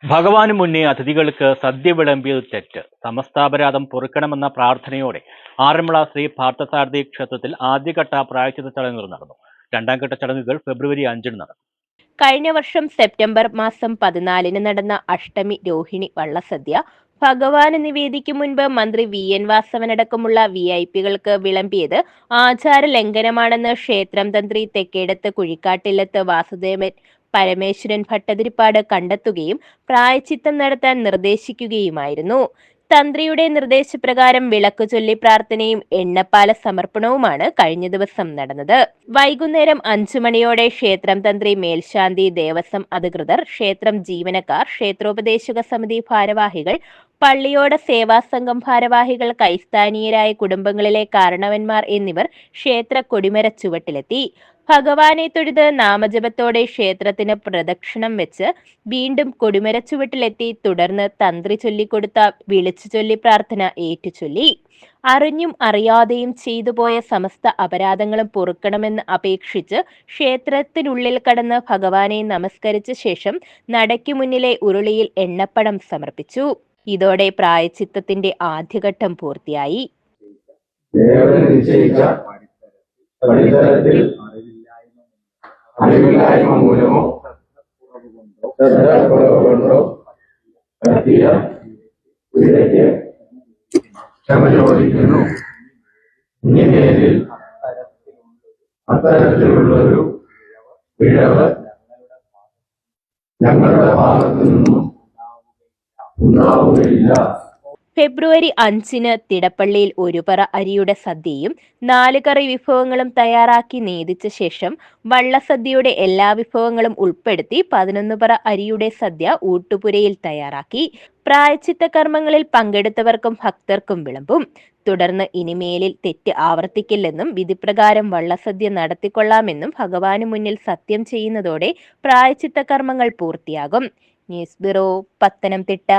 ഭഗവാന് മുന്നേ അതിഥികൾക്ക് സദ്യ വിളമ്പിയത് തെറ്റ്. സമസ്താപരാധം പൊറുക്കണമെന്ന പ്രാർത്ഥനയോടെ ആറന്മുള ശ്രീ പാർത്ഥസാരഥി ക്ഷേത്രത്തിൽ ആദ്യഘട്ട പ്രായശ്ചിത്ത ചടങ്ങുകൾ നടന്നു. രണ്ടാം ഘട്ട ചടങ്ങുകൾ ഫെബ്രുവരി 5-ന് നടക്കും. കഴിഞ്ഞ വർഷം സെപ്റ്റംബർ മാസം 14-ന് നടന്ന അഷ്ടമി രോഹിണി വള്ളസദ്യ ഭഗവാന് നിവേദിക്കും മുൻപ് മന്ത്രി VN വാസവനടക്കമുള്ള VIP-കൾക്ക് വിളമ്പിയത് ആചാര ലംഘനമാണെന്ന് ക്ഷേത്രം തന്ത്രി തെക്കേടത്ത് കുഴിക്കാട്ടില്ലത്ത് വാസുദേവൻ പരമേശ്വരൻ ഭട്ടതിരിപ്പാട് കണ്ടെത്തുകയും പ്രായശ്ചിത്തം നടത്താൻ നിർദ്ദേശിക്കുകയുമായിരുന്നു. തന്ത്രിയുടെ നിർദ്ദേശപ്രകാരം വിളക്ക് ചൊല്ലി പ്രാർത്ഥനയും എണ്ണപ്പാല സമർപ്പണവുമാണ് കഴിഞ്ഞ ദിവസം നടന്നത്. വൈകുന്നേരം 5 മണിയോടെ ക്ഷേത്രം തന്ത്രി, മേൽശാന്തി, ദേവസ്വം അധികൃതർ, ക്ഷേത്രം ജീവനക്കാർ, ക്ഷേത്രോപദേശക സമിതി ഭാരവാഹികൾ, പള്ളിയോട സേവാസംഘം ഭാരവാഹികൾ, ക്രൈസ്തവീയരായ കുടുംബങ്ങളിലെ കാരണവന്മാർ എന്നിവർ ക്ഷേത്ര കൊടിമര ചുവട്ടിലെത്തി. ഭഗവാനെ തൊഴുത് നാമജപത്തോടെ ക്ഷേത്രത്തിന് പ്രദക്ഷിണം വെച്ച് വീണ്ടും കൊടിമര ചുവട്ടിലെത്തി. തുടർന്ന് തന്ത്രി ചൊല്ലിക്കൊടുത്ത വിളിച്ചു ചൊല്ലി പ്രാർത്ഥന ഏറ്റുചൊല്ലി. അറിഞ്ഞും അറിയാതെയും ചെയ്തുപോയ സമസ്ത അപരാധങ്ങളും പൊറുക്കണമെന്ന് അപേക്ഷിച്ച് ക്ഷേത്രത്തിനുള്ളിൽ കടന്ന് ഭഗവാനെ നമസ്കരിച്ച ശേഷം നടയ്ക്കു മുന്നിലെ ഉരുളിയിൽ എണ്ണപ്പഴം സമർപ്പിച്ചു. ഇതോടെ പ്രായശ്ചിത്തത്തിന്റെ ആദ്യഘട്ടം പൂർത്തിയായി. അറിവില്ലായ്മ മൂലമോ ശ്രദ്ധക്കുറവുകൊണ്ടോ പറ്റിയ പിഴയ്ക്ക് ക്ഷമ ചോദിക്കുന്നു. ഇനിമേലിൽ അത്തരത്തിലുള്ളൊരു പിഴവ് ഞങ്ങളുടെ ഭാഗത്തു നിന്നും ഉണ്ടാവുകയില്ല. ഫെബ്രുവരി 5-ന് തിടപ്പള്ളിയിൽ ഒരു പറ അരിയുടെ സദ്യയും 4 കറി വിഭവങ്ങളും തയ്യാറാക്കി നേദിച്ച ശേഷം വള്ളസദ്യയുടെ എല്ലാ വിഭവങ്ങളും ഉൾപ്പെടുത്തി 11 പറ അരിയുടെ സദ്യ ഊട്ടുപുരയിൽ തയ്യാറാക്കി. പ്രായശ്ചിത്ത കർമ്മങ്ങളിൽ പങ്കെടുത്തവർക്കും ഭക്തർക്കും വിളമ്പും. തുടർന്ന് ഇനിമേലിൽ തെറ്റ് ആവർത്തിക്കില്ലെന്നും വിധിപ്രകാരം വള്ളസദ്യ നടത്തിക്കൊള്ളാമെന്നും ഭഗവാന് മുന്നിൽ സത്യം ചെയ്യുന്നതോടെ പ്രായശ്ചിത്ത കർമ്മങ്ങൾ പൂർത്തിയാകും. News bureau, Pathanamthitta.